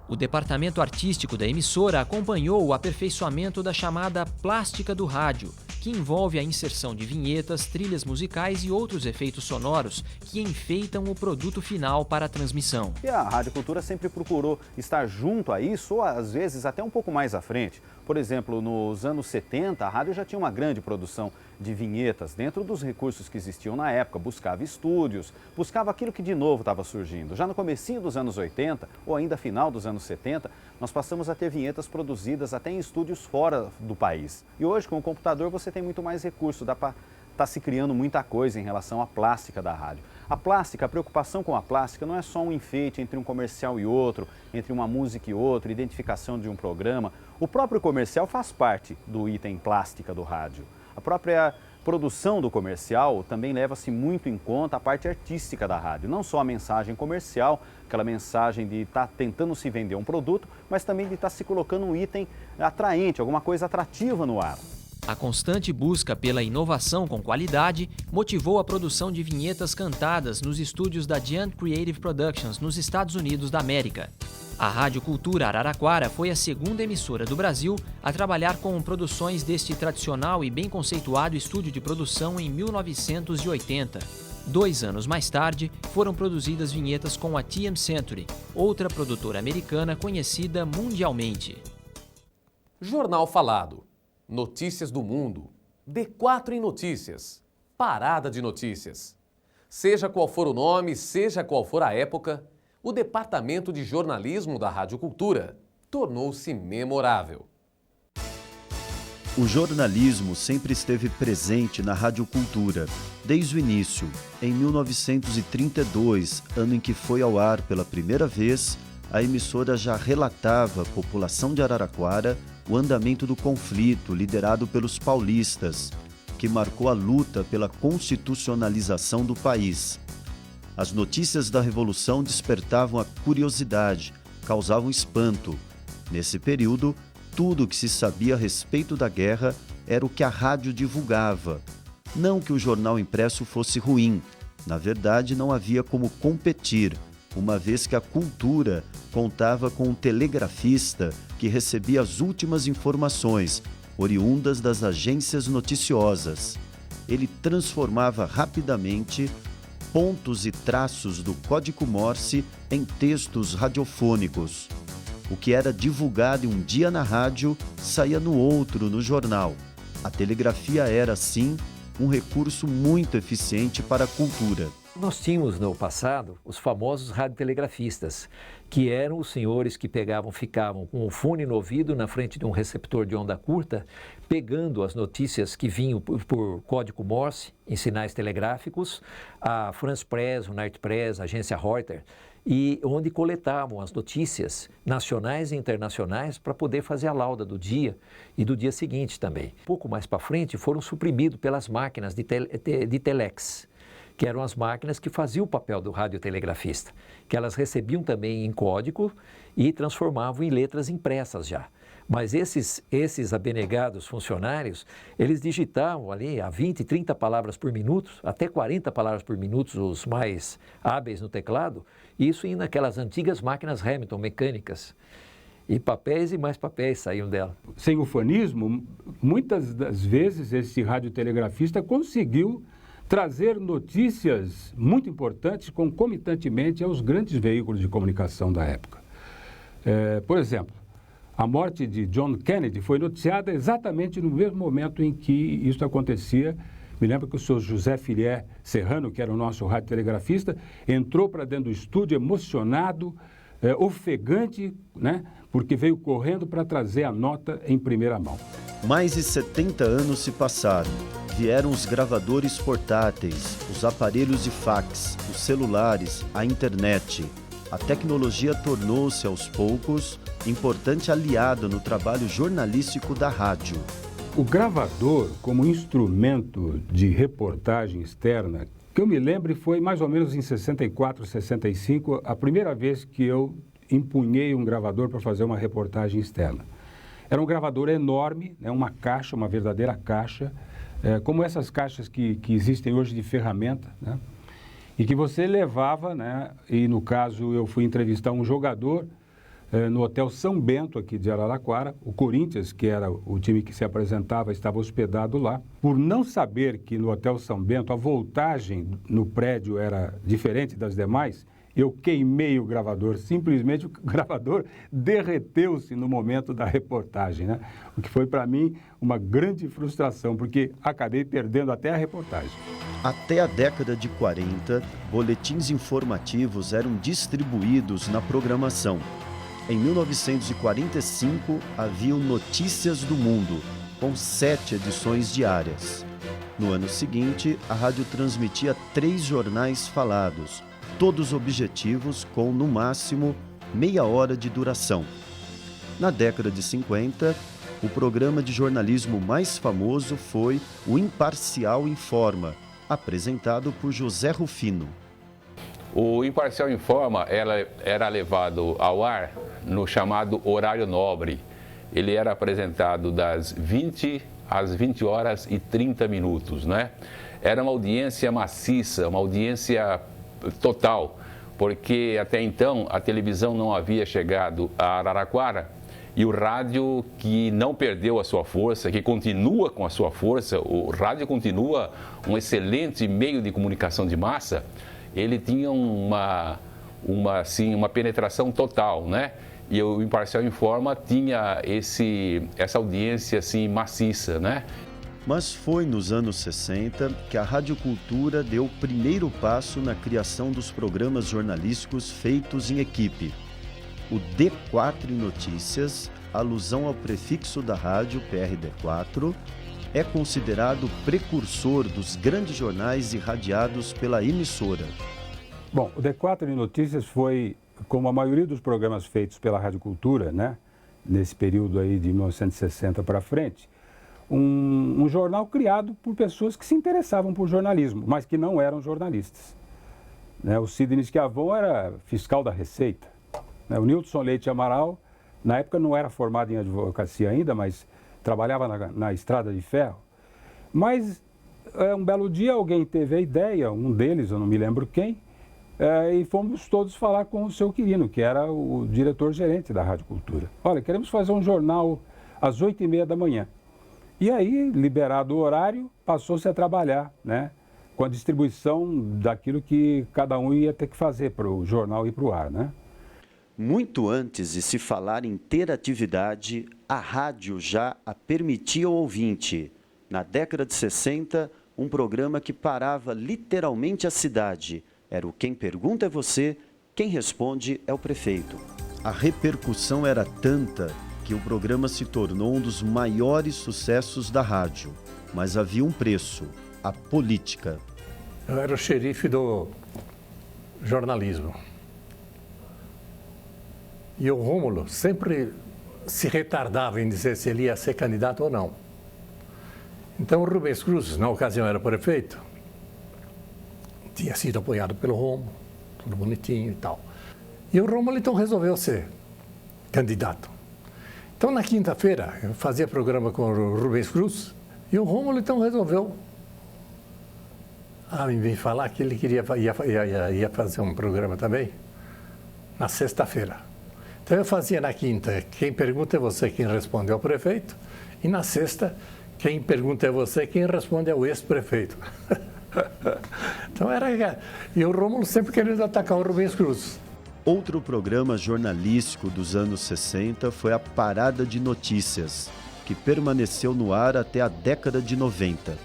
O departamento artístico da emissora acompanhou o aperfeiçoamento da chamada plástica do rádio, que envolve a inserção de vinhetas, trilhas musicais e outros efeitos sonoros que enfeitam o produto final para a transmissão. E a Rádio Cultura sempre procurou estar junto a isso, ou às vezes até um pouco mais à frente. Por exemplo, nos anos 70, a rádio já tinha uma grande produção de vinhetas dentro dos recursos que existiam na época, buscava estúdios, buscava aquilo que de novo estava surgindo. Já no comecinho dos anos 80, ou ainda final dos anos 70, nós passamos a ter vinhetas produzidas até em estúdios fora do país. E hoje, com o computador, você tem muito mais recurso, dá para estar se criando muita coisa em relação à plástica da rádio. A plástica, a preocupação com a plástica não é só um enfeite entre um comercial e outro, entre uma música e outra, identificação de um programa. O próprio comercial faz parte do item plástica do rádio. A própria produção do comercial também leva-se muito em conta a parte artística da rádio. Não só a mensagem comercial, aquela mensagem de estar tentando se vender um produto, mas também de estar se colocando um item atraente, alguma coisa atrativa no ar. A constante busca pela inovação com qualidade motivou a produção de vinhetas cantadas nos estúdios da Giant Creative Productions, nos Estados Unidos da América. A Rádio Cultura Araraquara foi a segunda emissora do Brasil a trabalhar com produções deste tradicional e bem conceituado estúdio de produção em 1980. 2 anos mais tarde, foram produzidas vinhetas com a TM Century, outra produtora americana conhecida mundialmente. Jornal Falado. Notícias do mundo. D4 em notícias. Parada de notícias. Seja qual for o nome, seja qual for a época, o Departamento de Jornalismo da Rádio Cultura tornou-se memorável. O jornalismo sempre esteve presente na Rádio Cultura, desde o início, em 1932, ano em que foi ao ar pela primeira vez, a emissora já relatava à população de Araraquara o andamento do conflito liderado pelos paulistas, que marcou a luta pela constitucionalização do país. As notícias da Revolução despertavam a curiosidade, causavam espanto. Nesse período, tudo o que se sabia a respeito da guerra era o que a rádio divulgava. Não que o jornal impresso fosse ruim, na verdade não havia como competir, uma vez que a Cultura contava com um telegrafista que recebia as últimas informações, oriundas das agências noticiosas. Ele transformava rapidamente pontos e traços do código Morse em textos radiofônicos. O que era divulgado em um dia na rádio, saía no outro no jornal. A telegrafia era, sim, um recurso muito eficiente para a cultura. Nós tínhamos no passado os famosos radiotelegrafistas, que eram os senhores que ficavam com o fone no ouvido na frente de um receptor de onda curta, pegando as notícias que vinham por código Morse em sinais telegráficos, a France Press, United Press, a agência Reuters, e onde coletavam as notícias nacionais e internacionais para poder fazer a lauda do dia e do dia seguinte também. Pouco mais para frente foram suprimidos pelas máquinas de telex, que eram as máquinas que faziam o papel do radiotelegrafista, que elas recebiam também em código e transformavam em letras impressas já. Mas esses abnegados funcionários, eles digitavam ali a 20, 30 palavras por minuto, até 40 palavras por minuto, os mais hábeis no teclado, isso indo naquelas antigas máquinas Hamilton mecânicas. E papéis e mais papéis saíam dela. Sem ufanismo, muitas das vezes esse radiotelegrafista conseguiu trazer notícias muito importantes concomitantemente aos grandes veículos de comunicação da época. Por exemplo, a morte de John Kennedy foi noticiada exatamente no mesmo momento em que isso acontecia. Me lembro que o senhor José Filié Serrano, que era o nosso radiotelegrafista, entrou para dentro do estúdio emocionado, ofegante, né? Porque veio correndo para trazer a nota em primeira mão. Mais de 70 anos se passaram. Vieram os gravadores portáteis, os aparelhos de fax, os celulares, a internet. A tecnologia tornou-se, aos poucos, importante aliado no trabalho jornalístico da rádio. O gravador, como instrumento de reportagem externa, que eu me lembro foi mais ou menos em 64, 65, a primeira vez que eu empunhei um gravador para fazer uma reportagem externa. Era um gravador enorme, né, uma caixa, uma verdadeira caixa, como essas caixas que existem hoje de ferramenta, né, e que você levava, né, e no caso eu fui entrevistar um jogador no Hotel São Bento, aqui de Araraquara. O Corinthians, que era o time que se apresentava, estava hospedado lá. Por não saber que no Hotel São Bento a voltagem no prédio era diferente das demais, eu queimei o gravador. Simplesmente o gravador derreteu-se no momento da reportagem, né? O que foi para mim uma grande frustração, porque acabei perdendo até a reportagem. Até a década de 40, boletins informativos eram distribuídos na programação. Em 1945, haviam Notícias do Mundo, com 7 edições diárias. No ano seguinte, a rádio transmitia 3 jornais falados, todos objetivos com, no máximo, meia hora de duração. Na década de 50, o programa de jornalismo mais famoso foi o Imparcial Informa, apresentado por José Rufino. O Imparcial Informa era levado ao ar no chamado horário nobre. Ele era apresentado das 20 às 20 horas e 30 minutos, né? Era uma audiência maciça, uma audiência total, porque até então a televisão não havia chegado a Araraquara e o rádio, que não perdeu a sua força, que continua com a sua força, o rádio continua um excelente meio de comunicação de massa. Ele tinha uma penetração total, né? E o Imparcial Informa tinha essa audiência assim maciça, né? Mas foi nos anos 60 que a radiocultura deu o primeiro passo na criação dos programas jornalísticos feitos em equipe. O D4 Notícias, alusão ao prefixo da rádio PRD4, é considerado o precursor dos grandes jornais irradiados pela emissora. Bom, o D4 Notícias foi, como a maioria dos programas feitos pela Radiocultura, né, nesse período aí de 1960 para frente, um jornal criado por pessoas que se interessavam por jornalismo, mas que não eram jornalistas. Né, o Sidney Schiavon era fiscal da Receita. Né, o Nilton Leite Amaral, na época não era formado em advocacia ainda, mas trabalhava na Estrada de Ferro. Mas um belo dia alguém teve a ideia, um deles, eu não me lembro quem, e fomos todos falar com o seu Quirino, que era o diretor-gerente da Radiocultura. Olha, queremos fazer um jornal às 8h30 da manhã. E aí, liberado o horário, passou-se a trabalhar, né, com a distribuição daquilo que cada um ia ter que fazer para o jornal ir para o ar, né? Muito antes de se falar em interatividade, a rádio já a permitia ao ouvinte. Na década de 60, um programa que parava literalmente a cidade. Era o Quem Pergunta é Você, quem responde é o prefeito. A repercussão era tanta que o programa se tornou um dos maiores sucessos da rádio. Mas havia um preço, a política. Eu era o xerife do jornalismo. E o Rômulo sempre se retardava em dizer se ele ia ser candidato ou não. Então o Rubens Cruz, na ocasião era prefeito, tinha sido apoiado pelo Rômulo, tudo bonitinho e tal. E o Rômulo então resolveu ser candidato. Então na quinta-feira eu fazia programa com o Rubens Cruz e o Rômulo então resolveu me veio falar que ele ia fazer um programa também na sexta-feira. Então eu fazia na quinta, quem pergunta é você, quem responde é o prefeito, e na sexta, quem pergunta é você, quem responde é o ex-prefeito. Então e o Rômulo sempre querendo atacar o Rubens Cruz. Outro programa jornalístico dos anos 60 foi a Parada de Notícias, que permaneceu no ar até a década de 90.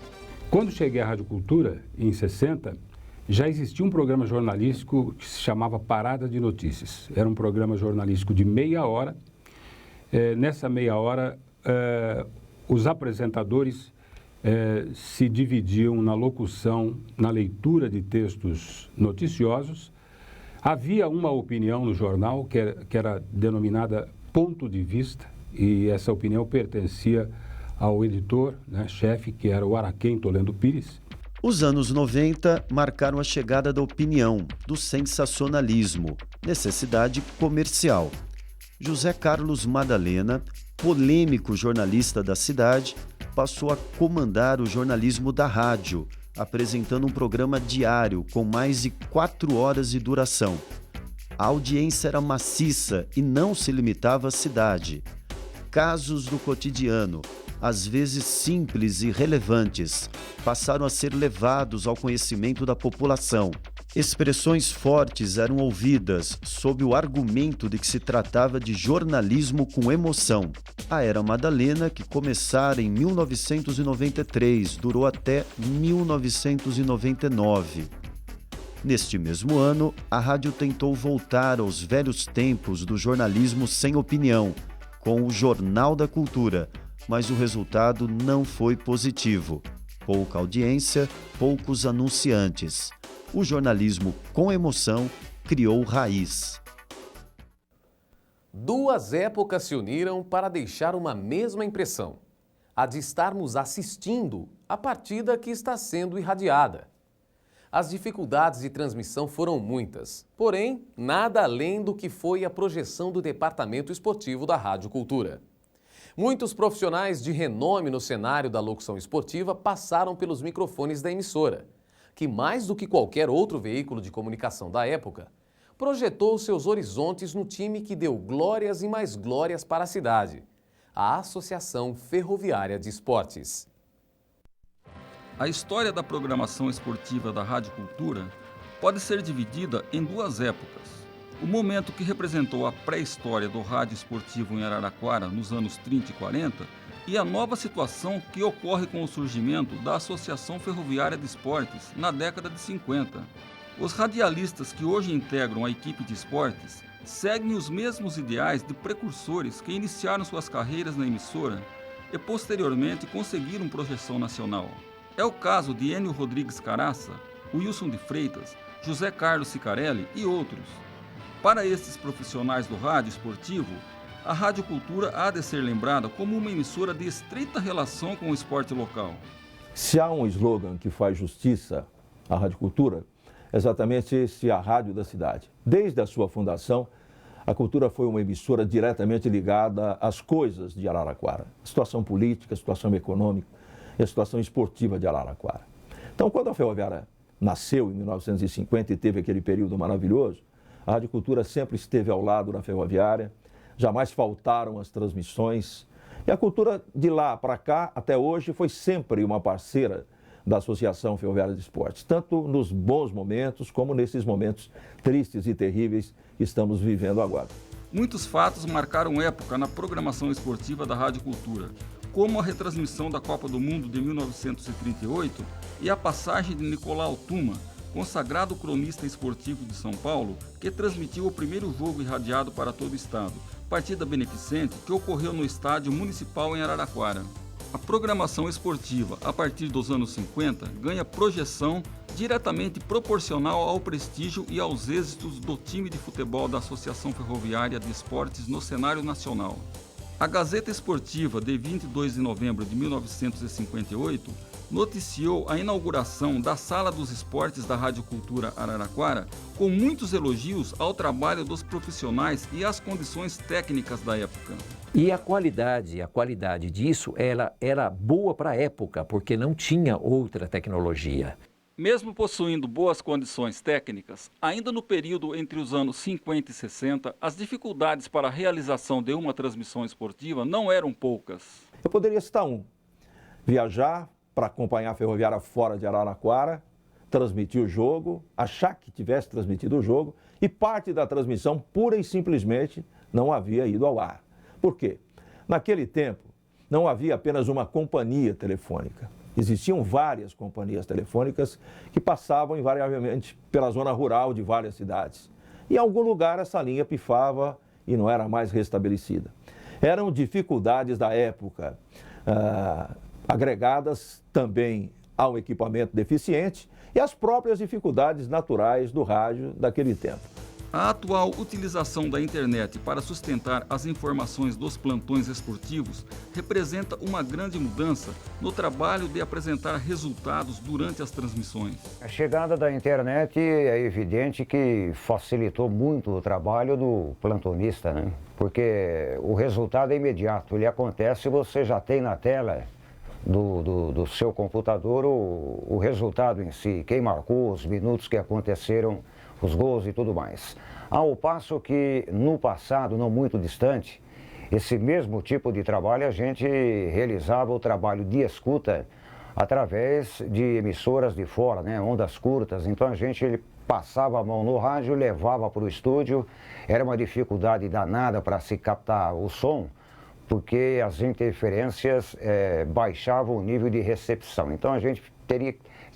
Quando cheguei à Rádio Cultura, em 60, já existia um programa jornalístico que se chamava Parada de Notícias. Era um programa jornalístico de meia hora. Nessa meia hora, os apresentadores se dividiam na locução, na leitura de textos noticiosos. Havia uma opinião no jornal que era denominada ponto de vista, e essa opinião pertencia ao editor, chefe, que era o Araquém Toledo Pires. Os anos 90 marcaram a chegada da opinião, do sensacionalismo, necessidade comercial. José Carlos Madalena, polêmico jornalista da cidade, passou a comandar o jornalismo da rádio, apresentando um programa diário com mais de 4 horas de duração. A audiência era maciça e não se limitava à cidade. Casos do cotidiano, às vezes simples e relevantes, passaram a ser levados ao conhecimento da população. Expressões fortes eram ouvidas sob o argumento de que se tratava de jornalismo com emoção. A Era Madalena, que começara em 1993, durou até 1999. Neste mesmo ano, a rádio tentou voltar aos velhos tempos do jornalismo sem opinião, com o Jornal da Cultura, mas o resultado não foi positivo. Pouca audiência, poucos anunciantes. O jornalismo com emoção criou raiz. Duas épocas se uniram para deixar uma mesma impressão: a de estarmos assistindo a partida que está sendo irradiada. As dificuldades de transmissão foram muitas, porém, nada além do que foi a projeção do Departamento Esportivo da Rádio Cultura. Muitos profissionais de renome no cenário da locução esportiva passaram pelos microfones da emissora, que mais do que qualquer outro veículo de comunicação da época, projetou seus horizontes no time que deu glórias e mais glórias para a cidade, a Associação Ferroviária de Esportes. A história da programação esportiva da Rádio Cultura pode ser dividida em duas épocas. O momento que representou a pré-história do rádio esportivo em Araraquara nos anos 30 e 40 e a nova situação que ocorre com o surgimento da Associação Ferroviária de Esportes na década de 50. Os radialistas que hoje integram a equipe de esportes seguem os mesmos ideais de precursores que iniciaram suas carreiras na emissora e posteriormente conseguiram projeção nacional. É o caso de Enio Rodrigues Caraça, Wilson de Freitas, José Carlos Sicarelli e outros. Para estes profissionais do rádio esportivo, a Rádio Cultura há de ser lembrada como uma emissora de estreita relação com o esporte local. Se há um slogan que faz justiça à Rádio Cultura, é exatamente esse: a rádio da cidade. Desde a sua fundação, a Cultura foi uma emissora diretamente ligada às coisas de Araraquara. A situação política, a situação econômica e a situação esportiva de Araraquara. Então, quando a Ferroviária nasceu em 1950 e teve aquele período maravilhoso, a Rádio Cultura sempre esteve ao lado da Ferroviária, jamais faltaram as transmissões. E a Cultura, de lá para cá, até hoje, foi sempre uma parceira da Associação Ferroviária de Esportes, tanto nos bons momentos como nesses momentos tristes e terríveis que estamos vivendo agora. Muitos fatos marcaram época na programação esportiva da Rádio Cultura, como a retransmissão da Copa do Mundo de 1938 e a passagem de Nicolau Tuma, consagrado cronista esportivo de São Paulo, que transmitiu o primeiro jogo irradiado para todo o estado, partida beneficente que ocorreu no Estádio Municipal em Araraquara. A programação esportiva, a partir dos anos 50, ganha projeção diretamente proporcional ao prestígio e aos êxitos do time de futebol da Associação Ferroviária de Esportes no cenário nacional. A Gazeta Esportiva, de 22 de novembro de 1958, noticiou a inauguração da Sala dos Esportes da Rádio Cultura Araraquara, com muitos elogios ao trabalho dos profissionais e às condições técnicas da época. E a qualidade disso era boa para a época, porque não tinha outra tecnologia. Mesmo possuindo boas condições técnicas, ainda no período entre os anos 50 e 60, as dificuldades para a realização de uma transmissão esportiva não eram poucas. Eu poderia citar viajar para acompanhar a Ferroviária fora de Araraquara, transmitir o jogo, achar que tivesse transmitido o jogo e parte da transmissão pura e simplesmente não havia ido ao ar. Por quê? Naquele tempo não havia apenas uma companhia telefônica. Existiam várias companhias telefônicas que passavam invariavelmente pela zona rural de várias cidades. E em algum lugar essa linha pifava e não era mais restabelecida. Eram dificuldades da época, agregadas também ao equipamento deficiente e às próprias dificuldades naturais do rádio daquele tempo. A atual utilização da internet para sustentar as informações dos plantões esportivos representa uma grande mudança no trabalho de apresentar resultados durante as transmissões. A chegada da internet é evidente que facilitou muito o trabalho do plantonista, né? Porque o resultado é imediato, ele acontece e você já tem na tela do seu computador o resultado em si, quem marcou, os minutos que aconteceram, os gols e tudo mais. Ao passo que no passado, não muito distante, esse mesmo tipo de trabalho a gente realizava o trabalho de escuta através de emissoras de fora, né, ondas curtas. Então a gente passava a mão no rádio, levava para o estúdio, era uma dificuldade danada para se captar o som, porque as interferências baixavam o nível de recepção. Então a gente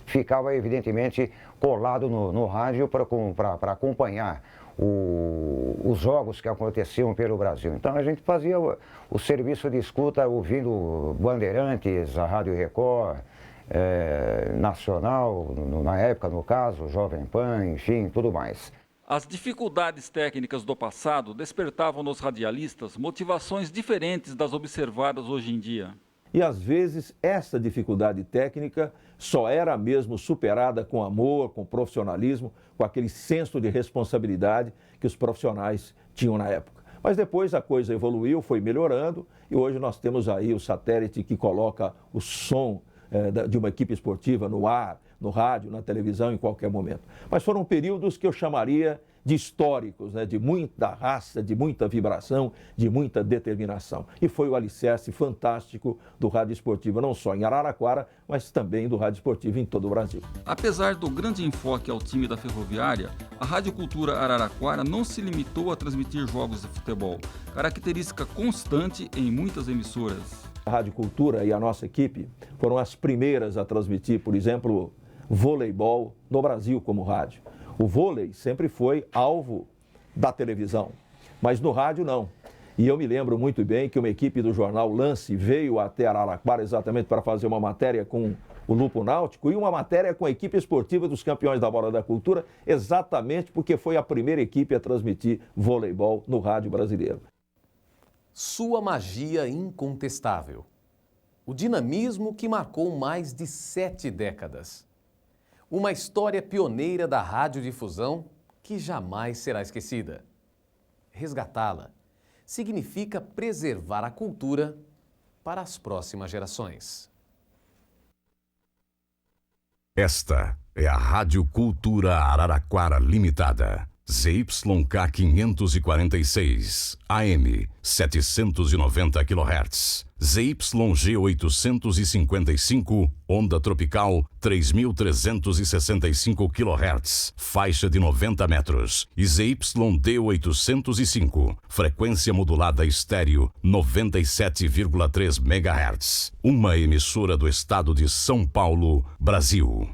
ficava evidentemente colado no rádio para acompanhar os jogos que aconteciam pelo Brasil. Então a gente fazia o serviço de escuta ouvindo Bandeirantes, a Rádio Record, Nacional, na época no caso, Jovem Pan, enfim, tudo mais. As dificuldades técnicas do passado despertavam nos radialistas motivações diferentes das observadas hoje em dia. E às vezes essa dificuldade técnica só era mesmo superada com amor, com profissionalismo, com aquele senso de responsabilidade que os profissionais tinham na época. Mas depois a coisa evoluiu, foi melhorando e hoje nós temos aí o satélite que coloca o som de uma equipe esportiva no ar, no rádio, na televisão, em qualquer momento. Mas foram períodos que eu chamaria de históricos, né? De muita raça, de muita vibração, de muita determinação. E foi o alicerce fantástico do rádio esportivo, não só em Araraquara, mas também do rádio esportivo em todo o Brasil. Apesar do grande enfoque ao time da Ferroviária, a Rádio Cultura Araraquara não se limitou a transmitir jogos de futebol, característica constante em muitas emissoras. A Rádio Cultura e a nossa equipe foram as primeiras a transmitir, por exemplo, voleibol no Brasil como rádio. O vôlei sempre foi alvo da televisão, mas no rádio não. E eu me lembro muito bem que uma equipe do jornal Lance veio até Araraquara exatamente para fazer uma matéria com o Lupo Náutico e uma matéria com a equipe esportiva dos campeões da Bola da Cultura, exatamente porque foi a primeira equipe a transmitir voleibol no rádio brasileiro. Sua magia incontestável. O dinamismo que marcou mais de 7 décadas. Uma história pioneira da radiodifusão que jamais será esquecida. Resgatá-la significa preservar a cultura para as próximas gerações. Esta é a Rádio Cultura Araraquara Limitada. ZYK 546, AM 790 kHz, ZYG 855, onda tropical 3.365 kHz, faixa de 90 metros, e ZYD 805, frequência modulada estéreo 97,3 MHz, uma emissora do estado de São Paulo, Brasil.